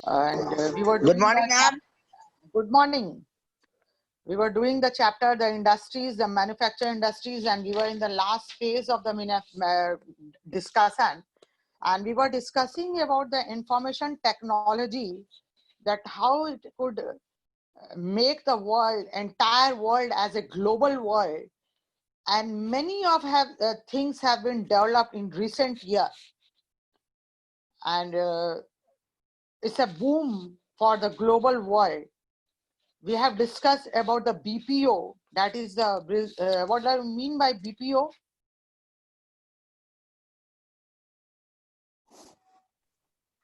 and we were Good doing morning, ma'am. good morning. We were doing the chapter, the industries, the manufacturing industries, and we were in the last phase of the discussion. And we were discussing about the information technology, that how it could make the world, entire world as a global world. And many of things have been developed in recent years. And it's a boom for the global world. We have discussed about the BPO, that is the, what do I mean by BPO?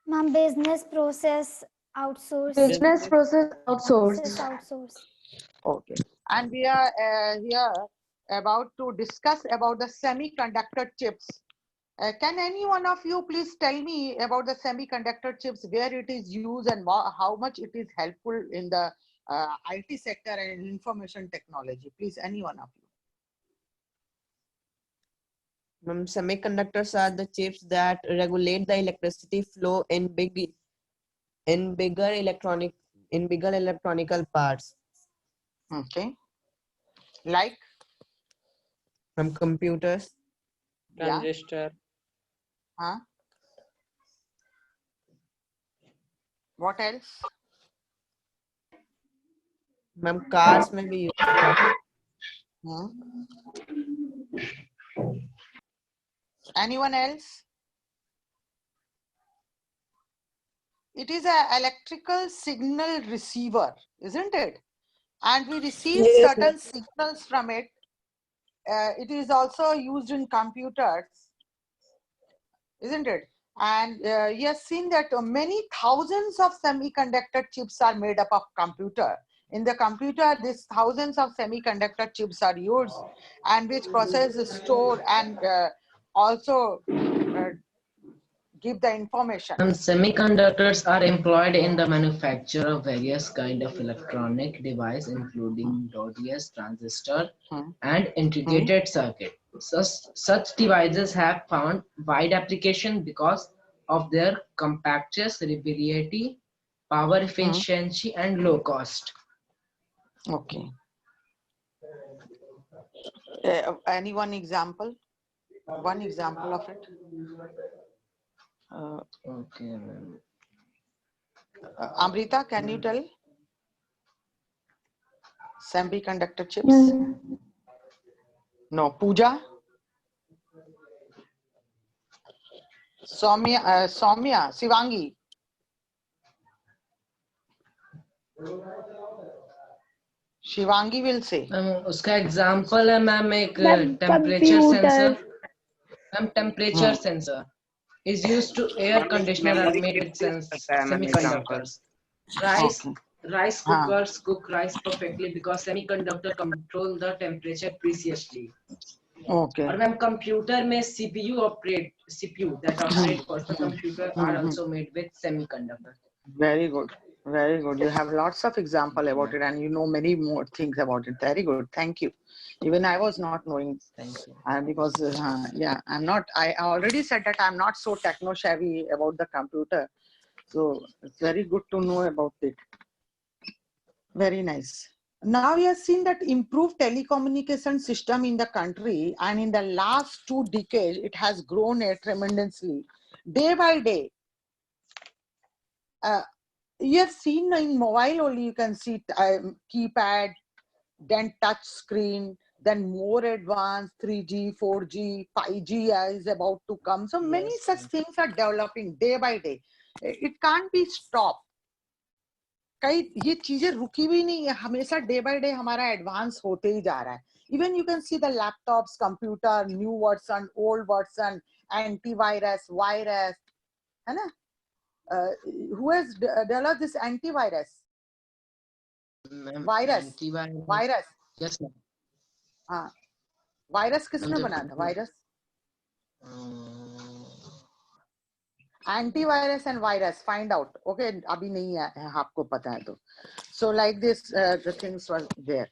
Ma'am, business process outsource. Business process outsource. Okay. And we are here about to discuss about the semiconductor chips. Can any one of you please tell me about the semiconductor chips, where it is used and how much it is helpful in the IT sector and information technology? Please, any one of you. Semiconductors are the chips that regulate the electricity flow in bigger electronical parts. Okay. Like? From computers. Transistor. Huh? What else? Ma'am, cars may be used. Anyone else? It is an electrical signal receiver, isn't it? And we receive certain signals from it. It is also used in computers, isn't it? And you have seen that many thousands of semiconductor chips are made up of computer. In the computer, these thousands of semiconductor chips are used, and which process is stored and also give the information. Semiconductors are employed in the manufacture of various kinds of electronic device, including DODS, transistor, and integrated circuit. Such devices have found wide application because of their compactness, reliability, power efficiency, and low cost. Okay. Any one example? One example of it? Okay, ma'am. Amrita, can you tell? Semiconductor chips? No. Pooja? Soumya, Shivangi? Shivangi will say. उसका example है ma'am एक temperature sensor. Ma'am temperature sensor is used to air conditioner are made with semiconductors. Rice cookers cook rice perfectly because semiconductor control the temperature precisely. Okay. और ma'am computer में CPU that operate personal computer are also made with semiconductor. Very good. Very good. You have lots of example about it, and you know many more things about it. Very good. Thank you. Even I was not knowing. Thank you. Because yeah, I'm not. I already said that I'm not so techno savvy about the computer, so it's very good to know about it. Very nice. Now we have seen that improved telecommunication system in the country, and in the last 2 decades, it has grown tremendously, day by day. You have seen in mobile only, you can see keypad, then touch screen, then more advanced 3G, 4G, 5G is about to come. So many such things are developing day by day. It can't be stopped. कई ये चीजें रुकी भी नहीं है, हमेशा day by day हमारा advance होते ही जा रहा है. Even you can see the laptops, computer, new version, old version, antivirus, virus, है ना? Who has developed this antivirus? Virus. Virus. Yes, ma'am. हाँ. Virus किसने बनाया था? Virus. Antivirus and virus. Find out. Okay. अभी नहीं है आपको पता है तो. So like this, the things were there.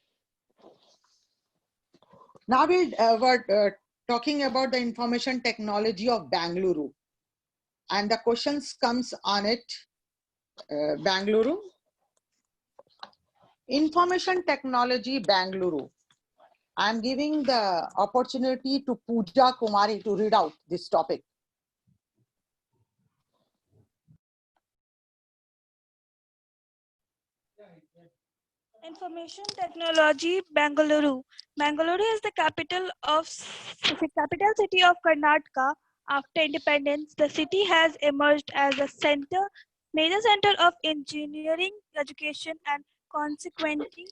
Now we're talking about the information technology of Bangalore, and the questions comes on it. Bangalore. Information Technology, Bangalore. I am giving the opportunity to Pooja Kumari to read out this topic. Information Technology, Bangalore. Bangalore is the capital city of Karnataka. After independence, the city has emerged as a major center of engineering, education, and consequently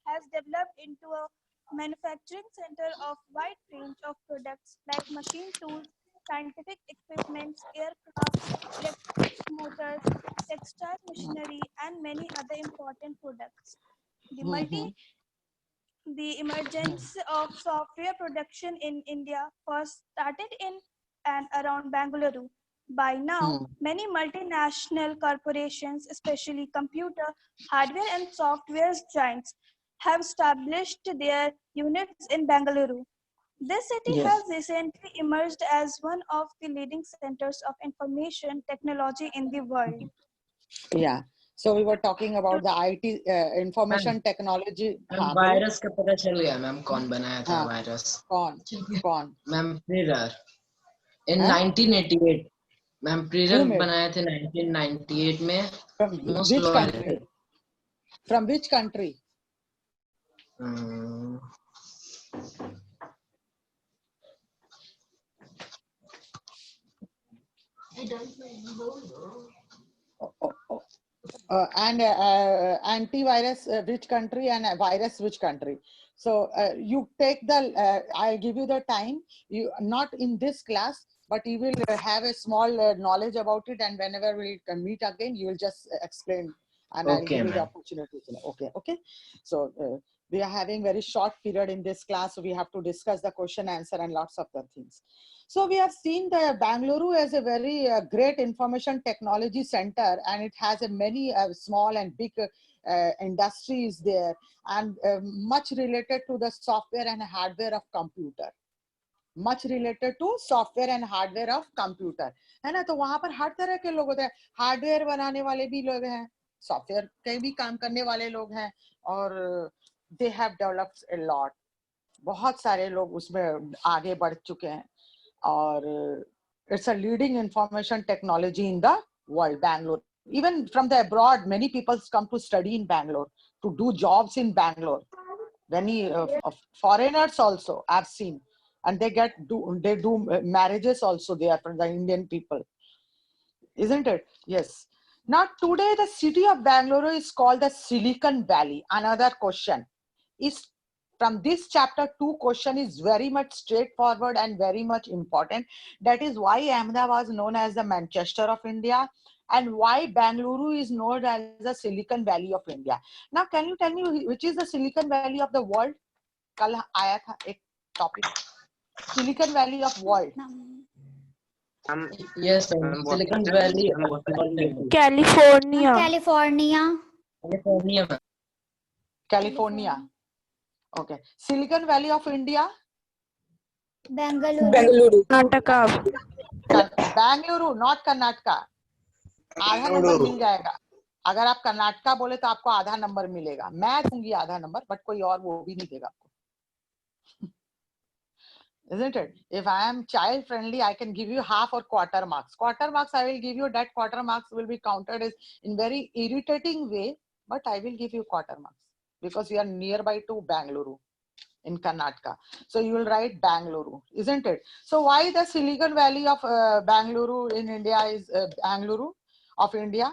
has developed into a manufacturing center of wide range of products like machine tools, scientific equipments, aircraft, electric motors, textile machinery, and many other important products. The the emergence of software production in India first started in and around Bangalore. By now, many multinational corporations, especially computer, hardware, and software giants, have established their units in Bangalore. This city Yes. has recently emerged as one of the leading centers of information technology in the world. Yeah. So we were talking about the IT, information technology. Ma'am हाँ, बोलो। Virus का पता चल गया ma'am कौन बनाया था हाँ, वायरस कौन? मैम प्रीरर इन हाँ? 1988 मैम Who प्रीरर made? बनाए थे 1998 में From most which loyal country? From which country? And antivirus which country and virus which country? So you take the I'll give you the time, you not in this class, but you will have a small knowledge about it, and whenever we can meet again you will just explain, and I'll Okay, give you the ma'am. opportunity. Okay. So we are having very short period in this class, so we have to discuss the question answer and lots of other things. So we have seen the Bangalore as a very great information technology center, and it has a many small and big industries there, and much related to the software and hardware of computer. Much related to software and hardware of computer, है ना? तो वहाँ पर हर तरह के लोग होते हैं, हार्डवेयर बनाने वाले भी लोग हैं, सॉफ्टवेयर के भी काम करने वाले लोग हैं, और they have developed a lot. बहुत सारे लोग उसमें आगे बढ़ चुके हैं, और it's a leading information technology in the world, Bangalore. Even from the abroad, many people come to study in Bangalore, to do jobs in Bangalore. Many foreigners also I've seen, and they do marriages also there for the Indian people, isn't it? Yes. Now today the city of Bangalore is called the Silicon Valley. Another question is from this chapter, 2 question is very much straightforward and very much important. That is why Ahmedabad was known as the Manchester of India, and why Bangalore is known as the Silicon Valley of India. Now, can you tell me which is the Silicon Valley of the world? कल आया था एक topic, Silicon Valley of world. Yes, Silicon Valley of California. California. Okay. Silicon Valley of India. Bangalore. Karnataka. Bangalore, not Karnataka. आधा number मिल जाएगा अगर आप कर्नाटका बोले तो आपको आधा नंबर मिलेगा, मैं दूंगी आधा नंबर, बट कोई और वो भी नहीं देगा आपको. Isn't it? If I am child friendly, I can give you half or quarter marks. Quarter marks I will give you, that quarter marks will be counted as in very irritating way, but I will give you quarter marks because you are nearby to Bangalore in Karnataka. So you will write Bangalore, isn't it? So why the Silicon Valley of Bangalore in India is Bangalore of India?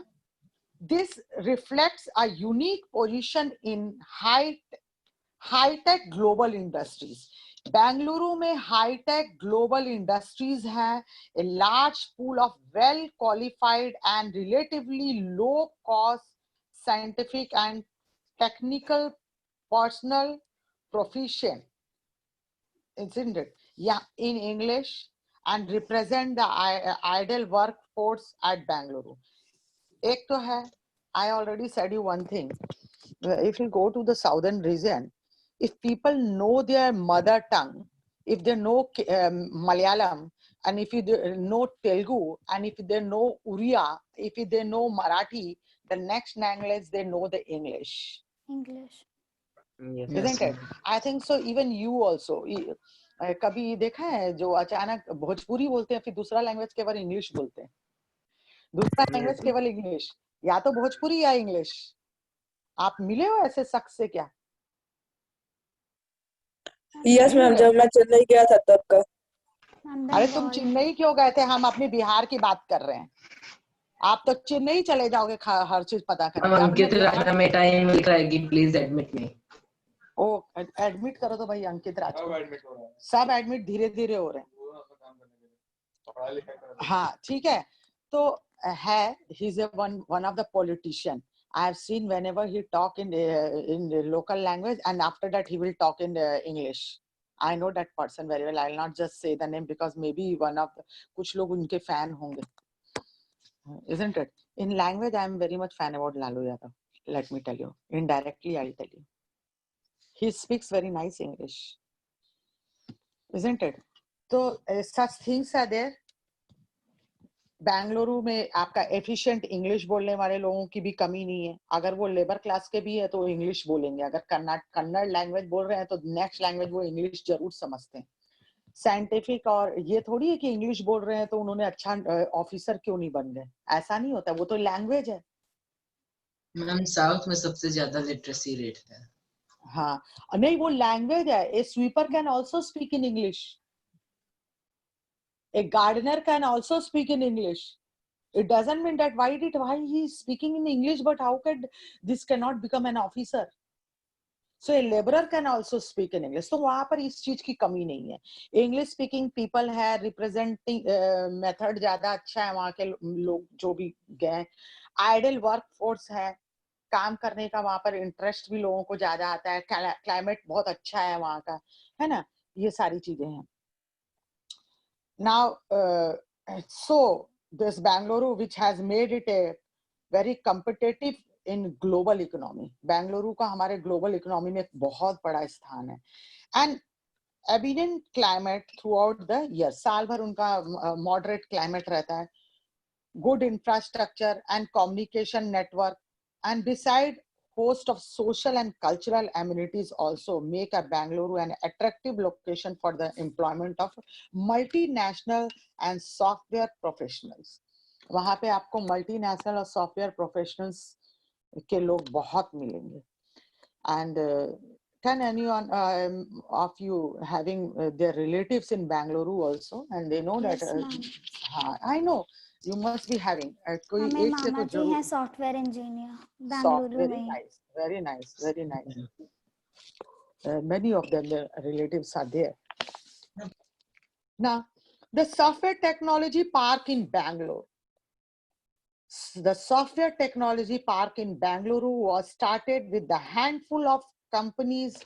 This reflects a unique position in high-tech global industries. Bangalore में high-tech global industries हैं, a large pool of well-qualified and relatively low-cost scientific and technical personnel proficient, isn't it? Yeah, in English, and represent the ideal workforce at Bangalore. एक तो है, I already said you one thing. If you go to the southern region, if people know their mother tongue, if they know Malayalam, and if you know Telugu, and if they know Uriya, if they know Marathi, the next language they know the English. English. Yes. Isn't it? I think so. Even you also. कभी देखा है जो अचानक भोजपुरी बोलते हैं फिर दूसरा language केवल इंग्लिश बोलते हैं, दूसरा लैंग्वेज केवल इंग्लिश, या तो भोजपुरी या इंग्लिश. आप मिले हो ऐसे शख्स से क्या? यस मैम, जब मैं चेन्नई गया था तब का. अरे तुम चेन्नई क्यों गए थे? हम अपने बिहार की बात कर रहे हैं. आप तो चेन्नई चले जाओगे हर चीज पता करने. अंकित राजा में टाइम मिल जाएगी, प्लीज एडमिट मी. ओ एडमिट करो तो भाई अंकित राज को. सब एडमिट धीरे धीरे हो रहे हैं. हाँ ठीक है. तो है, he is one of the politician. I have seen whenever he talk in the local language, and after that he will talk in English. I know that person very well. I will not just say the name because maybe one of the, कुछ लोग उनके fan होंगे. Isn't it? In language, I am very much fan about Lalu Yadav. Let me tell you. Indirectly, I will tell you. He speaks very nice English. Isn't it? So such things are there. Bengaluru में आपका efficient English बोलने वाले लोगों की भी कमी नहीं है. अगर वो लेबर क्लास के भी है तो इंग्लिश बोलेंगे. अगर कन्नड़ लैंग्वेज बोल रहे हैं तो नेक्स्ट लैंग्वेज वो इंग्लिश जरूर समझते हैं. साइंटिफिक और ये थोड़ी है कि इंग्लिश बोल रहे हैं तो उन्होंने अच्छा ऑफिसर क्यों नहीं बन गए. ऐसा नहीं होता. वो तो लैंग्वेज है. मैम साउथ में सबसे ज्यादा लिटरेसी रेट है. हाँ नहीं, वो लैंग्वेज है. A sweeper can also speak in English. A gardener can also speak in English. It doesn't mean that why he is speaking in English, but how could this cannot become an officer? So a laborer can also speak in English. तो वहाँ पर इस चीज की कमी नहीं है. English speaking people है, representing method ज्यादा अच्छा है वहाँ के लोग जो भी गए. Idle workforce है, काम करने का वहाँ पर इंटरेस्ट भी लोगों को ज्यादा आता है. क्लाइमेट बहुत अच्छा है वहाँ का, है ना. ये सारी चीजें हैं. Now, so this Bangalore, which has made it a very competitive in global economy. Bangalore का हमारे global economy में बहुत बड़ा स्थान है. And abundant climate throughout the year. साल भर उनका moderate climate रहता है. Good infrastructure and communication network. And beside host of social and cultural amenities also make a Bangalore an attractive location for the employment of multinational and software professionals. वहाँ पे आपको multinational और software professionals के लोग बहुत मिलेंगे. And can anyone of you having their relatives in Bangalore also, and they know Yes, that I know you must be having. कोई हमें एक से मामा तो जी जरूर. हैं सॉफ्टवेयर इंजीनियर बेंगलुरु Very में. nice, very nice, very nice. Many of them, the relatives are there. Now, the software technology park in Bangalore. The software technology park in Bangalore was started with the handful of companies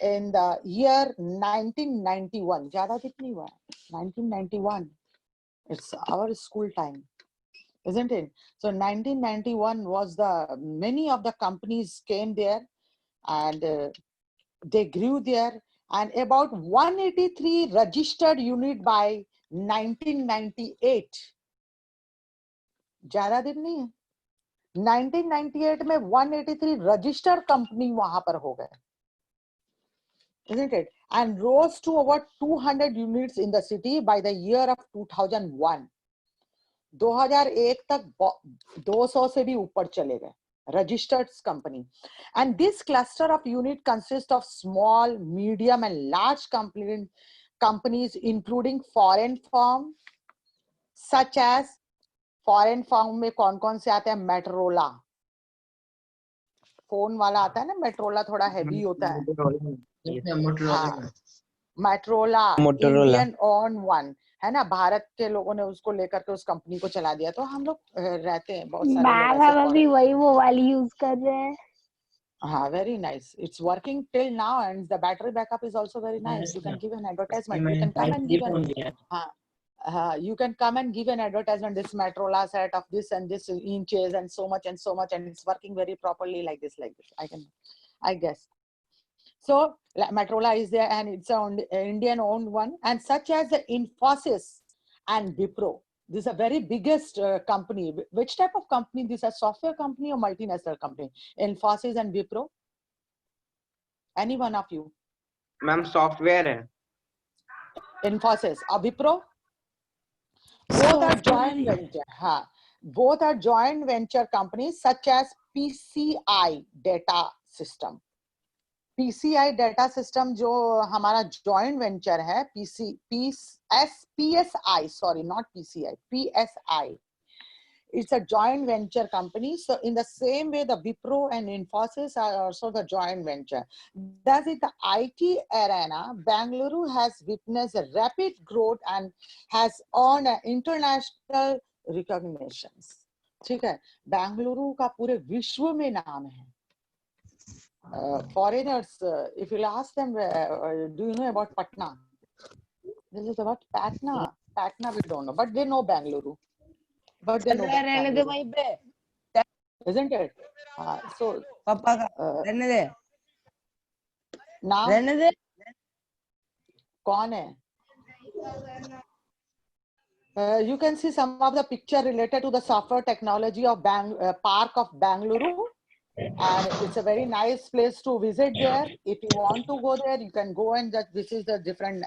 in the year 1991. ज़्यादा कितनी हुआ? 1991. It's our school time, isn't it? So 1991 was many of the companies came there, and they grew there, and about 183 registered unit by 1998. ज़्यादा दिन नहीं है. 1998 में 183 registered company वहां पर हो गए. Isn't it? And rose to over 200 units in the city by the year of 2001. 2001 तक 200 से भी ऊपर चले गए. Registered company. And this cluster of unit consists of small, medium, and large companies, including foreign firm, such as foreign firm में कौन-कौन से आते हैं? Motorola. फोन वाला आता है ना, Motorola थोड़ा heavy होता है. Motorola, Indian owned one, है ना. भारत के लोगों ने उसको लेकर के उस कंपनी को चला दिया. तो हम लोग रहते हैं बहुत सारे लोग ऐसे. अभी वही मोबाइल यूज कर रहे हैं. हाँ, very nice. It's working till now, and the battery backup is also very nice. You can give an advertisement. You can come and give you can come and give an advertisement. This Motorola set of this and this inches and so much, and it's working very properly like this. I guess. So Motorola is there, and it's an Indian owned one, and such as the Infosys and Wipro. This is a very biggest company. Which type of company? This is a software company or multinational company? Infosys and Wipro? Any one of you? Ma'am software है Infosys or Wipro? Both are joint Software. venture. हाँ, both are joint venture companies such as PCI Data System. PCI Data System जो हमारा joint venture है, PSI, sorry, not PCI, PSI. It's a joint venture company. So in the same way, the Wipro and Infosys are also the joint venture. Thus, in the IT arena, Bangalore has witnessed a rapid growth and has earned international recognitions. ठीक है, बेंगलुरु का पूरे विश्व में नाम है. Foreigners, if you ask them, do you know about Patna? This is about Patna. Patna we don't know, but they know Bangalore. But they know Bangalore. Isn't it? So पापा का रहने दे now रहने दे कौन है? You can see some of the picture related to the software technology of Park of Bangalore, and it's a very nice place to visit there. If you want to go there, you can go, and that this is the different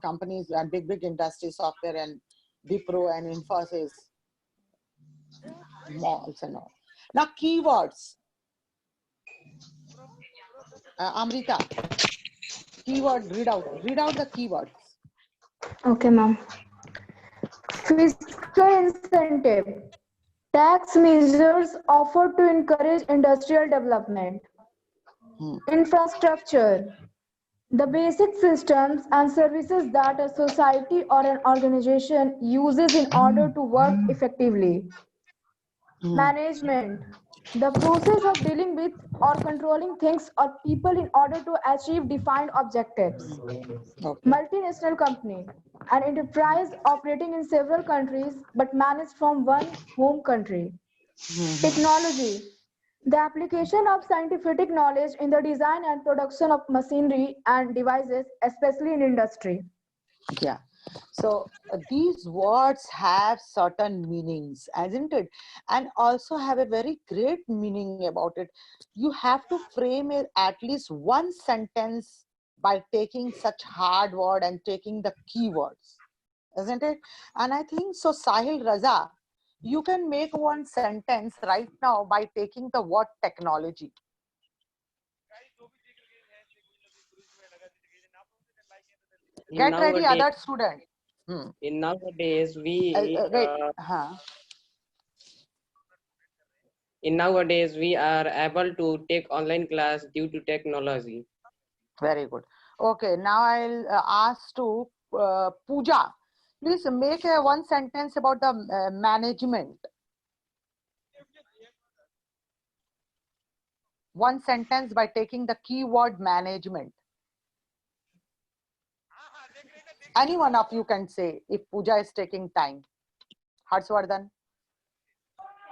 companies and big industry software and Wipro and Infosys malls and all. Now keywords. Amrita, keyword, read out the keywords. Okay, ma'am. Fiscal incentive. Tax measures offered to encourage industrial development. Infrastructure. The basic systems and services that a society or an organization uses in order to work effectively. Management. The process of dealing with or controlling things or people in order to achieve defined objectives. Okay. Multinational company. An enterprise operating in several countries but managed from one home country. Technology. The application of scientific knowledge in the design and production of machinery and devices, especially in industry. Yeah. So these words have certain meanings, isn't it? And also have a very great meaning about it. You have to frame it at least one sentence by taking such hard word and taking the keywords, isn't it? And I think so, Sahil Raza, you can make one sentence right now by taking the word technology. Get ready, other student. In nowadays we in nowadays we are able to take online class due to technology. Very good. Okay, now I'll ask to Pooja. Please make one sentence about the management. One sentence by taking the keyword management. Any one of you can say if Pooja is taking time. Harshvardhan.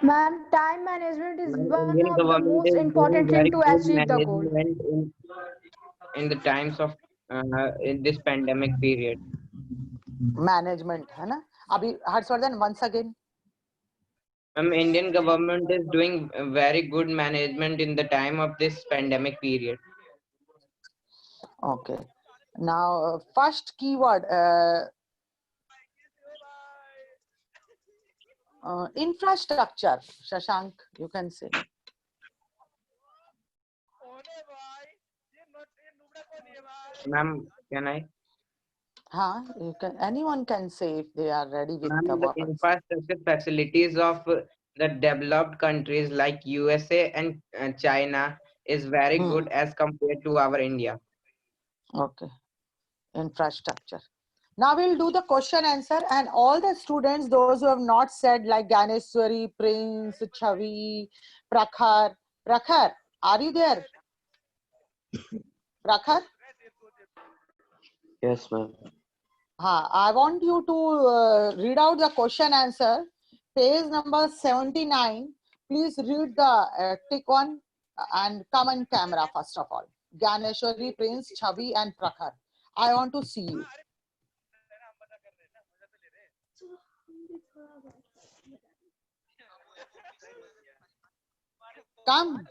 Ma'am, time management is one Indian of the government most is important doing very thing to good achieve the goal. management in the times of in this pandemic period. Management, है ना? अभी Harshvardhan once again. Indian government is doing very good management in the time of this pandemic period. Okay. Now first keyword. Infrastructure, Shashank, you can say. Ma'am, can I? You can. Anyone can say if they are ready with the The words. infrastructure facilities of the developed countries like USA and China is very good as compared to our India. Okay. Infrastructure. Now we'll do the question answer, and all the students, those who have not said, like Ganeshwari, Prince, Chavi, Prakhar. Prakhar, are you there? Prakhar? Yes, ma'am. I want you to read out the question answer. Page number 79. Please read the tick one and come on camera first of all. Ganeshwari, Prince, Chavi, and Prakhar. I want to see you. Come.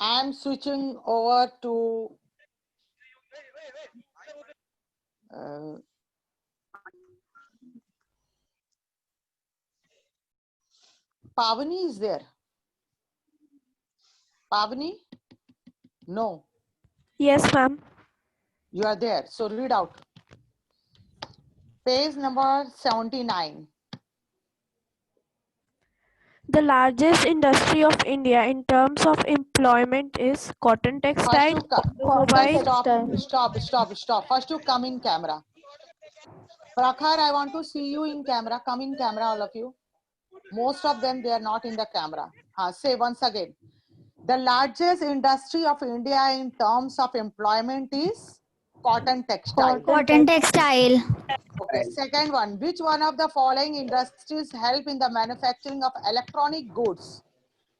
I'm switching over to Pavani is there. Pavani? No, Yes, ma'am. you are there. So read out. Page number 79. The largest industry of India in terms of employment is cotton textile, automobile. Stop. First you come in camera. Prakhar, I want to see you in camera. Come in camera, all of you. Most of them, they are not in the camera. Say once again. The largest industry of India in terms of employment is cotton textile. Cotton textile. Okay. Second one, which one of the following industries help in the manufacturing of electronic goods?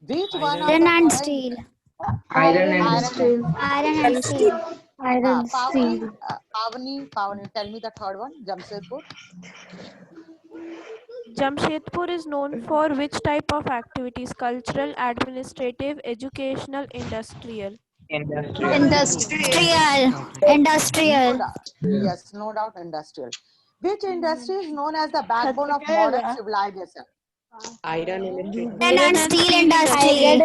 Which one of Iron the and following? steel. Iron and steel. Iron and steel. Pavani, tell me the third one, Jamshedpur. Jamshedpur is known for which type of activities? Cultural, administrative, educational, industrial. Industrial. Industrial. Yes, no doubt, industrial. Which industry is known as the backbone of modern civilization? Iron industry. Iron and steel industry. Iron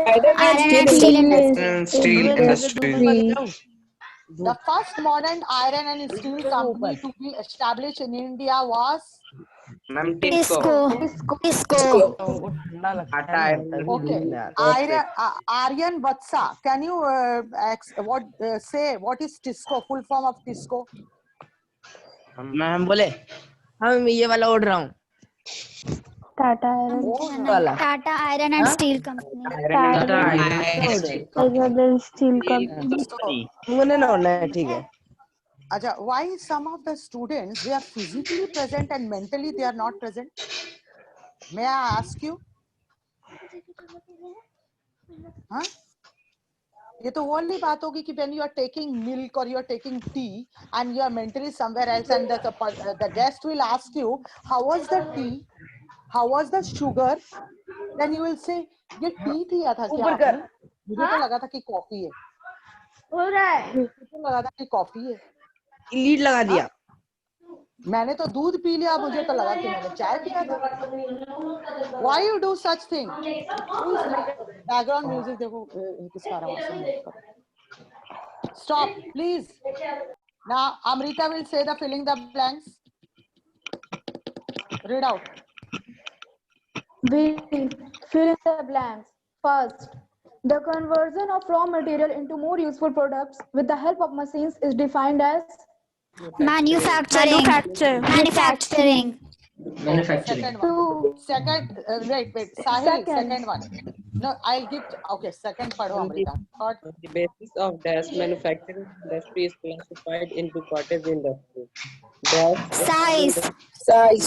and steel industry. Steel industry. The first modern iron and steel company to be established in India was Ma'am, Tisco. Tisco. Tata Iron. okay. Aryan Vatsa. Can you say what is Tisco? Full form of Tisco? Ma'am बोले हम ये वाला ओढ़ रहा हूँ Tata Iron and Steel Company. Tata Iron and Steel. मुझे ना ओढ़ना है ठीक है Aja, why some of the students, they are physically present and mentally they are not present? May I ask you? Huh? ये तो only बात होगी कि when you are taking milk or you are taking tea and you are mentally somewhere else and the guest will ask you, how was the tea? How was the sugar? Then you will say, ये tea दिया था क्या आपने? मुझे तो लगा था कि कॉफी है। मुझे तो लगा था कि कॉफी है। लीड लगा दिया मैंने तो दूध पी लिया मुझे तो लगा कि मैंने चाय पिया था। Why you do such thing? Background music देखो किसका आवाज है। Stop, please. Now Amrita will say the filling the blanks. Read out. We fill in the blanks. First, the conversion of raw material into more useful products with the help of machines is defined as Manufacturing. Second one. Wait. Sahil, second one. No, I'll give. Okay, second padho Amrita. Third. The basis of dash manufacturing industry is classified into cottage industry. Size. a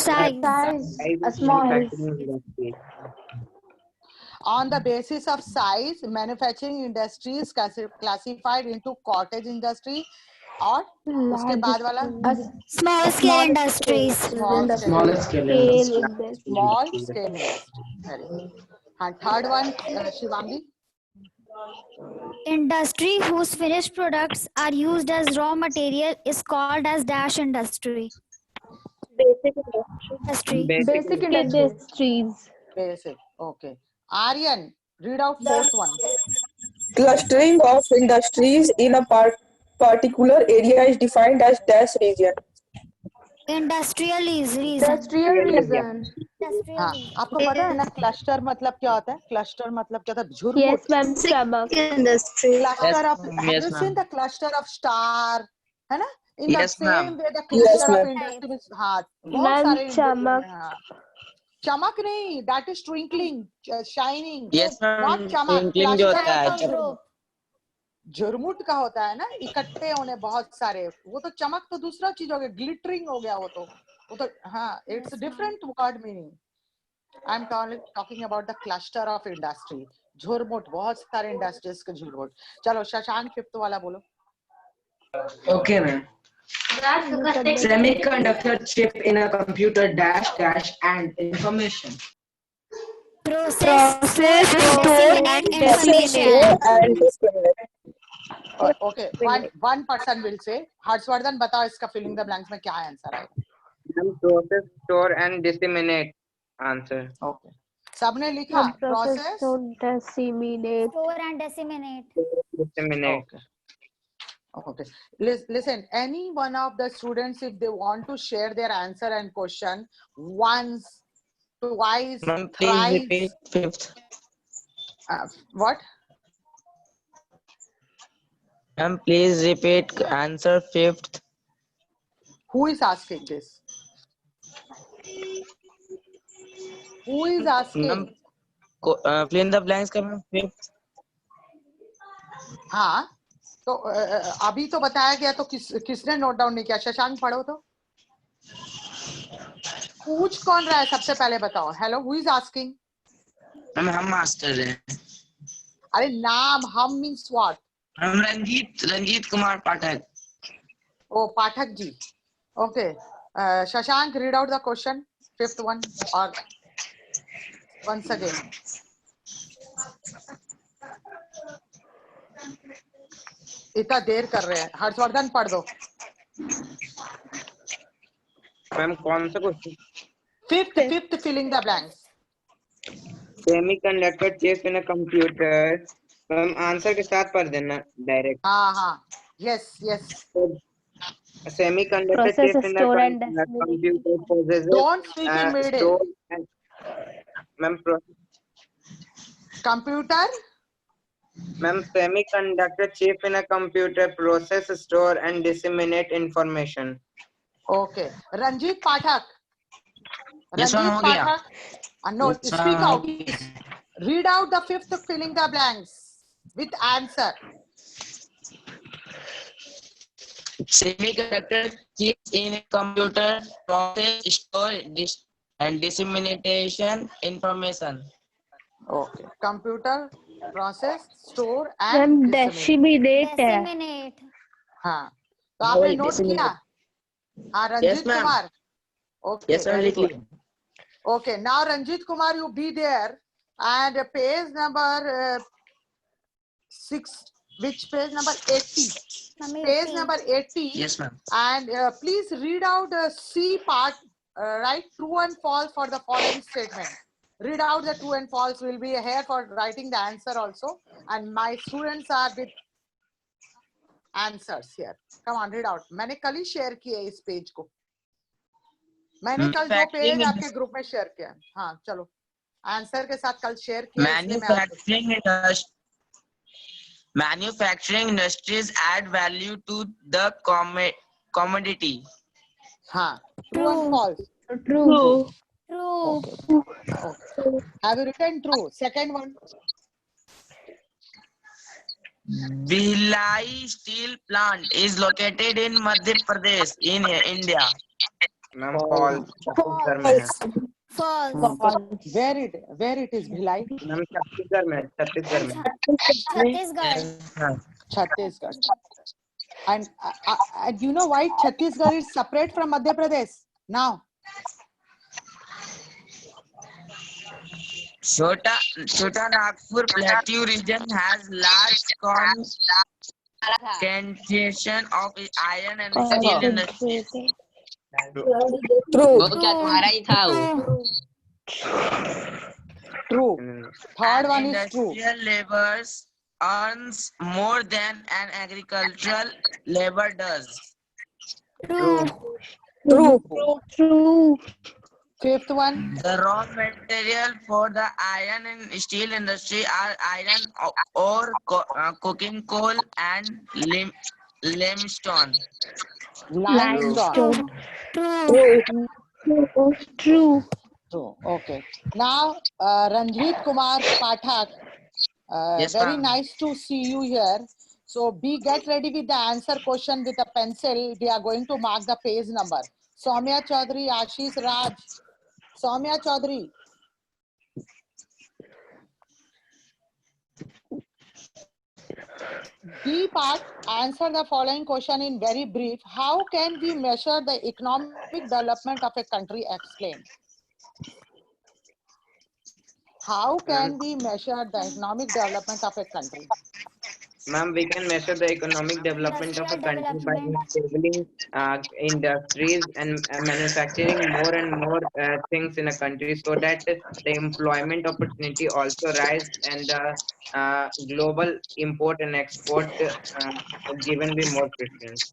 small. Manufacturing industry. On the basis of size, manufacturing industry is classified into cottage industry और उसके बाद वाला Small scale industries. small scale industry. Very good. And third one, Shivangi. Industry whose finished products are used as raw material is called as dash industry. Basic industries. Basic. Okay. Aryan, read out fourth one. Clustering of industries in a particular area is defined as dash region. Industrial region. हाँ, आपको पता है ना cluster मतलब क्या होता है? Cluster मतलब क्या होता है? झुरमुट. Yes, ma'am. Cluster of. Have you seen the cluster of star? है ना? In the same way, the cluster of industries. हाँ, बहुत सारे. चमक नहीं. That is twinkling, shining. Yes, ma'am. Not चमक. Twinkling जो होता है. झुरमुट का होता है ना, इकट्ठे होने बहुत सारे. वो तो चमक तो दूसरा चीज हो गया. ग्लिटरिंग हो गया वो तो हाँ. It's a different word meaning. I'm talking about the cluster of industry. झुरमुट, बहुत सारे इंडस्ट्रीज के झुरमुट. चलो शशांक फिफ्थ वाला बोलो. Okay, ma'am. Semiconductor chip in a computer dash dash and information. Process, store, and disseminate Store information. and discriminate. Okay, one person will say. Harshvardhan बताओ इसका filling the blanks में क्या आंसर आएगा? Process, store and disseminate. Answer. Okay. सबने लिखा process, disseminate. Store and disseminate. Disseminate. Okay. Okay. Listen, any one of the students, if they want to share their answer and question once, twice, Ma'am, please thrice. repeat fifth. What? Ma'am, please repeat answer fifth. Who is asking this? Who is asking? Ma'am, fill in the blanks का ma'am fifth. हाँ, तो अभी तो बताया गया, तो किसने note down नहीं किया? शशांक पढ़ो तो। पूछ कौन रहा है सबसे पहले बताओ? Hello, who is asking? हम मास्टर हैं। अरे नाम, हम मीन्स व्हाट? हम रंजीत कुमार पाठक। ओ Pathak ji, okay. Shashank, read out the question, fifth one, और once again. इतना देर कर रहे हैं, हर्षवर्धन पढ़ दो। मैम कौन सा question? Fifth filling the blanks. Semiconductor chip in a computer. Ma'am answer के साथ पढ़ देना डायरेक्ट। हाँ, yes. Semiconductor chip in a computer possesses Don't speak in middle. store and Computer. Ma'am, semiconductor chip in a computer process, store and disseminate information. Okay. Ranjit Pathak. Yes, ma'am, हो गया. No, Yes, speak out. Read out the fifth filling the blanks with answer. Semiconductor chips in a computer process, store and dissemination information. Okay. Computer process, store and disseminate. हाँ, तो आपने note किया? हाँ, Ranjit Kumar. Okay. Yes, ma'am. Very good. Okay. Now Ranjit Kumar, you be there and page number 6. Which page number 80? Page number 80. Yes, ma'am. And please read out C part, write true and false for the following statement. Read out the true and false. Will be here for writing the answer also. And my students are with answers here. Come on, read out. मैंने कल ही share किया इस page को. मैंने कल जो page आपके group में शेयर किया. हाँ, चलो. आंसर के साथ कल शेयर किया. Manufacturing industries add value to the commodity. हाँ, true and false. True. Okay. Have you written true? Second one. Bhilai steel plant is located in Madhya Pradesh in India. Ma'am, false. False. Where it is Bhilai? Ma'am, Chhattisgarh में. Chhattisgarh. And you know why Chhattisgarh is separate from Madhya Pradesh now? Chota Nagpur Plateau region has large concentration of iron and steel industry. True. True. Third one is true. Industrial laborers earns more than an agricultural labor does. True. Fifth one. The raw material for the iron and steel industry are iron ore, coking coal, and limestone. Limestone. True. True. Okay. Now, Ranjit Kumar Pathak, Yes, very ma'am. nice to see you here. So get ready with the answer question with a pencil. We are going to mark the page number. Soumya Chaudhary, Ashish Raj. Soumya Chaudhary. D part, answer the following question in very brief. How can we measure the economic development of a country? Explain. How can we measure the economic development of a country? Ma'am, we can measure the economic development of a Industrial country by development. enabling industries and manufacturing more and more things in a country, so that the employment opportunity also rise, and the global import and export given be more preference.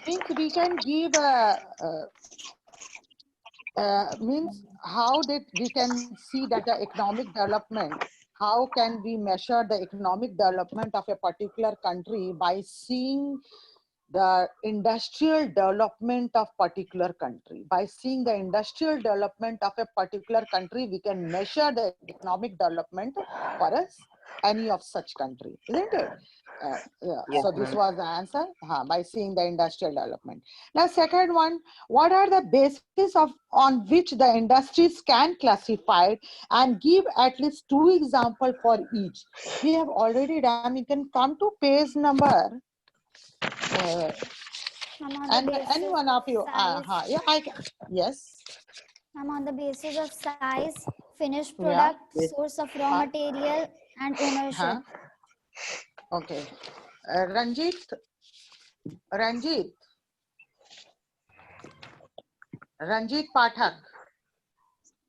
Means we can give means how that we can see that the economic development, how can we measure the economic development of a particular country by seeing the industrial development of particular country. By seeing the industrial development of a particular country, we can measure the economic development for us, any of such country, isn't it? Yeah. Yes, So this ma'am. was the answer, by seeing the industrial development. Now, second one, what are the basis of on which the industries can classify, and give at least 2 examples for each. We have already done. You can come to page number. I'm on the And basis any one of you, size. yeah, I can. Yes. I'm on the basis of size, finished Yeah. product, source of raw material, and ownership. Okay. Ranjit. Ranjit Pathak.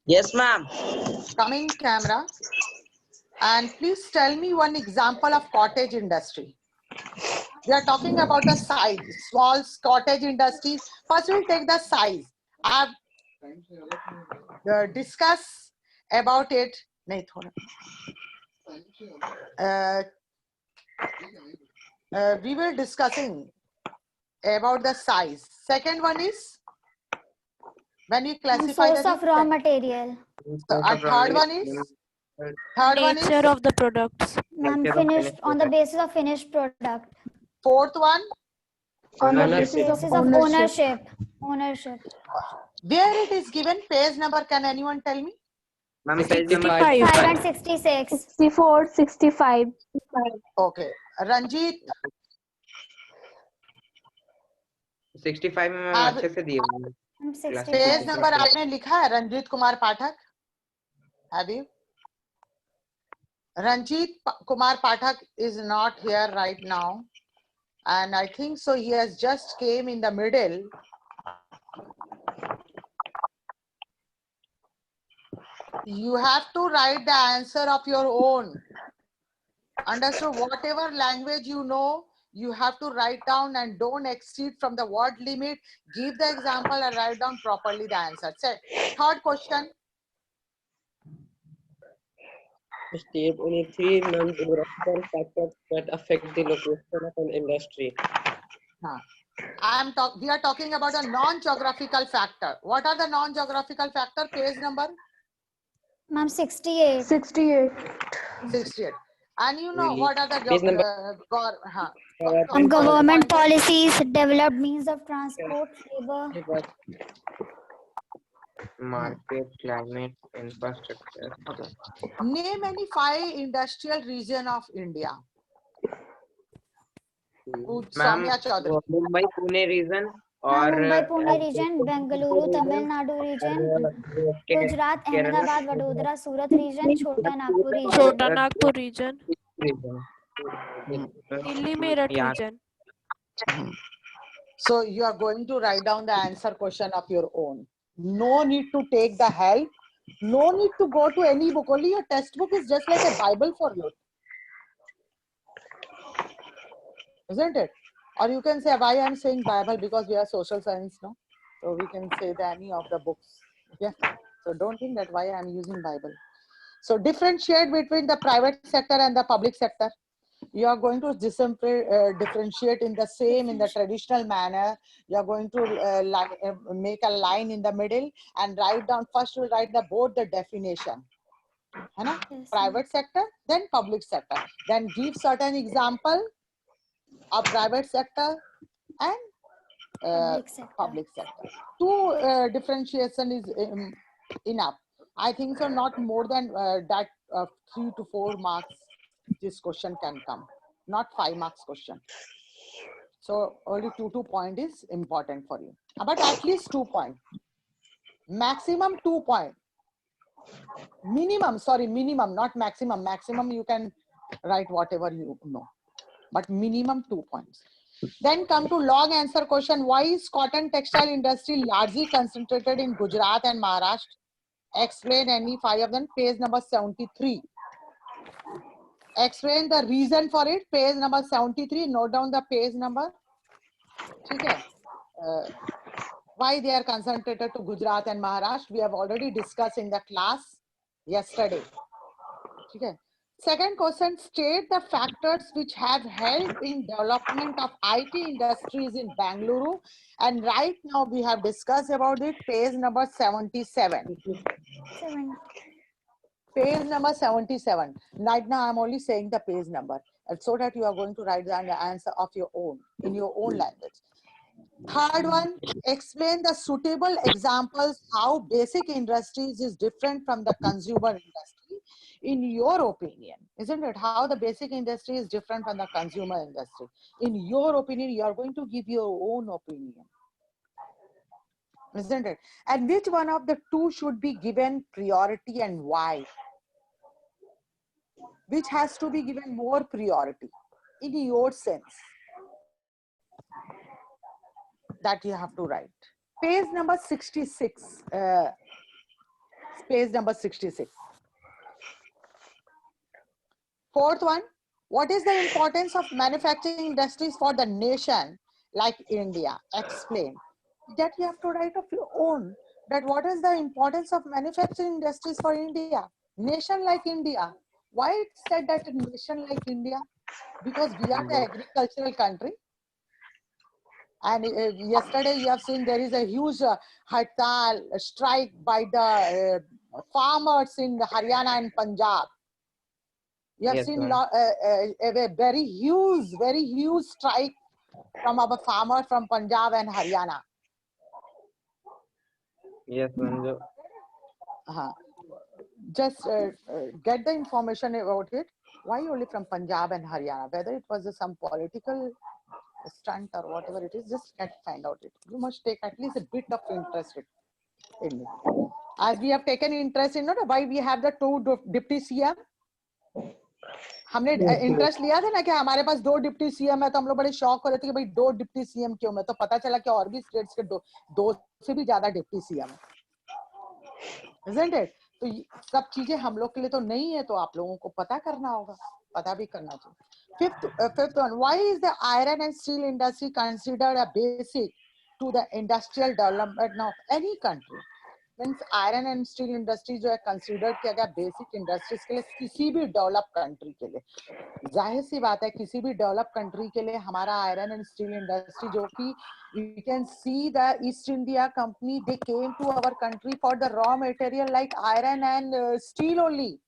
Yes, ma'am. Coming camera. And please tell me one example of cottage industry. We are talking about the size, small cottage industries. First, we'll take the size. I've discussed about it. We were discussing about the size. Second one is when you classify Source of raw material. Third one is Nature of the products. Ma'am, finished on the basis of finished product. Fourth one, On the basis basis of of ownership. ownership. where it is given page number, can anyone tell me? Ma'am, page number 65. 5 and 66. 64, 65. Okay, Ranjit, 65 में ma'am आप- अच्छे से दिए हुए हैं। I'm 65. Page number आपने लिखा है रंजीत कुमार पाठक? Have you? Ranjit Kumar Pathak is not here right now, and I think so he has just came in the middle. You have to write the answer of your own. Understood? Whatever language you know, you have to write down and don't exceed from the word limit. Give the example and write down properly the answer. Third question. State only 3 non-geographical factors that affect the location of an industry. We are talking about a non-geographical factor. What are the non-geographical factor? Page number? Ma'am, 68. 68. 68. And you know Really? what are the Page number- Government policies, developed means of transport, labor. Market, climate, infrastructure. Okay. Name any 5 industrial region of India. Ma'am Soumya Chaudhary. Mumbai Pune region Ma'am, और Mumbai, Pune region, Bengaluru, Tamil Nadu region, Gujarat, Ahmedabad, Vadodara, Surat region, Chota Nagpur region. Chota Nagpur region. region Delhi Meerut Yeah. region. So you are going to write down the answer question of your own. No need to take the help. No need to go to any book. Only your textbook is just like a Bible for you. Isn't it? Or you can say why I'm saying Bible, because we are social science, no? So we can say that any of the books. Yeah. So don't think that why I'm using Bible. So differentiate between the private sector and the public sector. You are going to differentiate in the same, in the traditional manner. You are going to make a line in the middle and write down, first you write both the definition. Yes, private sector, then public sector. Then give certain example of private sector and public sector. 2 differentiation is enough. I think so, not more than that 3 to 4 marks this question can come, not 5 marks question. So only 2 point is important for you, but at least 2 point, maximum 2 point, minimum, sorry, minimum, not maximum. Maximum you can write whatever you know, but minimum 2 points. Then come to long answer question. Why is cotton textile industry largely concentrated in Gujarat and Maharashtra? Explain any 5 of them. Page number 73. Explain the reason for it. Page number 73. Note down the page number. Okay. Why they are concentrated to Gujarat and Maharashtra? We have already discussed in the class yesterday. Okay. Second question, state the factors which have helped in development of IT industries in Bangalore. And right now we have discussed about it, page number 77. Page number 77. Right now I'm only saying the page number, so that you are going to write the answer of your own, in your own language. Third one, explain the suitable examples how basic industries is different from the consumer industry in your opinion. Isn't it? How the basic industry is different from the consumer industry. In your opinion, you are going to give your own opinion. Isn't it? And which one of the two should be given priority and why? Which has to be given more priority in your sense? That you have to write. Page number 66. Page number 66. Fourth one, what is the importance of manufacturing industries for the nation like India? Explain. That you have to write of your own. That what is the importance of manufacturing industries for India? Nation like India. Why it said that a nation like India? Because we are the agricultural country. And yesterday you have seen there is a huge hartal strike by the farmers in Haryana and Punjab. You have seen a very huge strike from our farmers from Punjab and Haryana. Yes, ma'am. Just get the information about it. Why only from Punjab and Haryana? Whether it was some political stunt or whatever it is, just find out it. You must take at least a bit of interest in it. As we have taken interest in it, why we have the 2 deputy CM. हमने interest लिया था ना कि हमारे पास 2 deputy CM है, तो हम लोग बड़े शॉक हो रहे थे कि भाई 2 डिप्टी सीएम क्यों है, तो पता चला कि और भी स्टेट्स के 2 से भी ज्यादा डिप्टी सीएम है. Isn't it? तो सब चीजें हम लोग के लिए तो नहीं है, तो आप लोगों को पता करना होगा, पता भी करना चाहिए. Fifth one, why is the iron and steel industry considered a basic to the industrial development of any country? Means iron and steel industry जो है considered किया गया basic industries के लिए किसी भी developed country के लिए. जाहिर सी बात है किसी भी developed country के लिए हमारा iron and steel industry जो कि we can see the East India Company, they came to our country for the raw material like iron and steel only.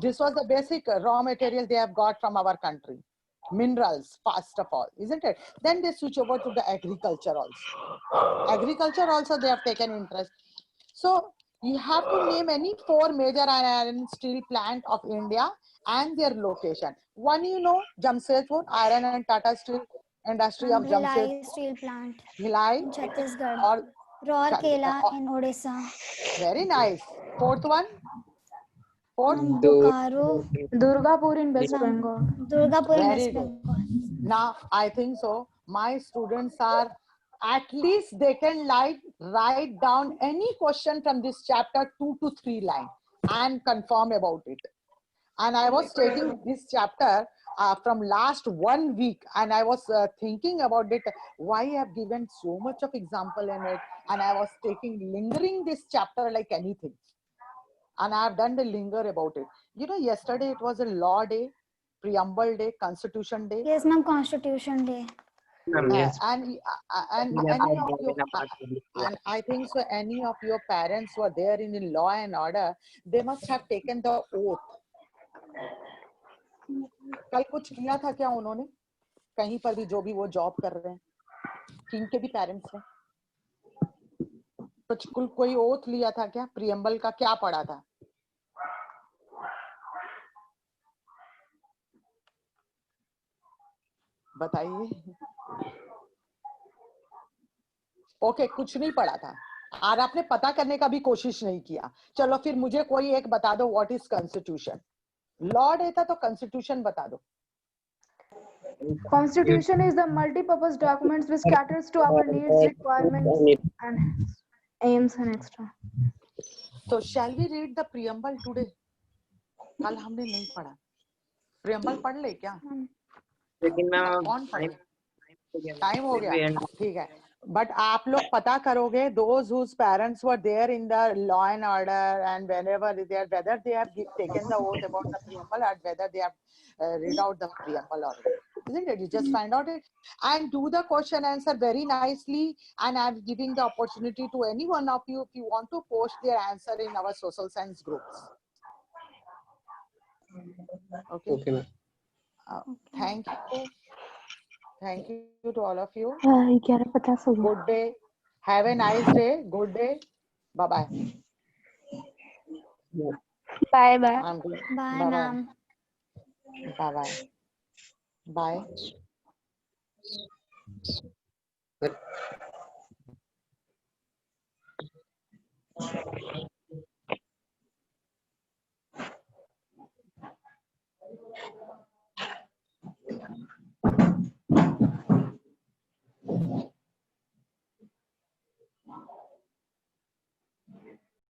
This was the basic raw material they have got from our country. Minerals, first of all, isn't it? Then they switch over to the agriculture also. Agriculture also they have taken interest. So you have to name any 4 major iron and steel plant of India and their location. One, you know, Jamshedpur, iron and Tata Steel industry of Jamshedpur. Bhilai steel plant. Bhilai. Chhattisgarh. Or Rourkela in Odisha. Very nice. Fourth one. Bokaro. Durgapur in West Bengal. Durgapur in Very West good. Bengal. Now I think so. My students are, at least they can write down any question from this chapter 2 to 3 lines and confirm about it. And I was taking this chapter from last 1 week, and I was thinking about it, why I have given so much of example in it, and I was lingering this chapter like anything. And I have done the linger about it. You know, yesterday it was a law day, preamble day, constitution day. Yes, ma'am, Constitution Day. Yes. And I think so any of your parents who are there in the law and order, they must have taken the oath. कल कुछ किया था क्या उन्होंने कहीं पर भी, जो भी वो जॉब कर रहे हैं, किनके भी पेरेंट्स ने कुछ कोई ओथ लिया था क्या? प्रियम्बल का क्या पढ़ा था? बताइए। ओके, कुछ नहीं पढ़ा था और आपने पता करने का भी कोशिश नहीं किया। चलो फिर मुझे कोई एक बता दो, व्हाट इज कॉन्स्टिट्यूशन? लॉ देता तो कॉन्स्टिट्यूशन बता दो। Constitution is the multi-purpose documents which caters to our needs, requirements, and aims and extra. So shall we read the preamble today? कल हमने नहीं पढ़ा, preamble पढ़ ले क्या? लेकिन मैम कौन पढ़े? टाइम हो गया, ठीक है। But आप लोग पता करोगे, those whose parents were there in the law and order and whenever they are, whether they have taken the oath about the preamble or whether they have read out the preamble already, isn't it? You just find out it and do the question answer very nicely, and I'm giving the opportunity to any one of you if you want to post their answer in our social science groups. Okay. Okay, ma'am. Thank you. Thank you to all of you. 11:50 हो गया। Good day. Have a nice day. Good day. Bye-bye. Bye bye. I'm good. Bye, Bye-bye. ma'am. Bye-bye. Bye.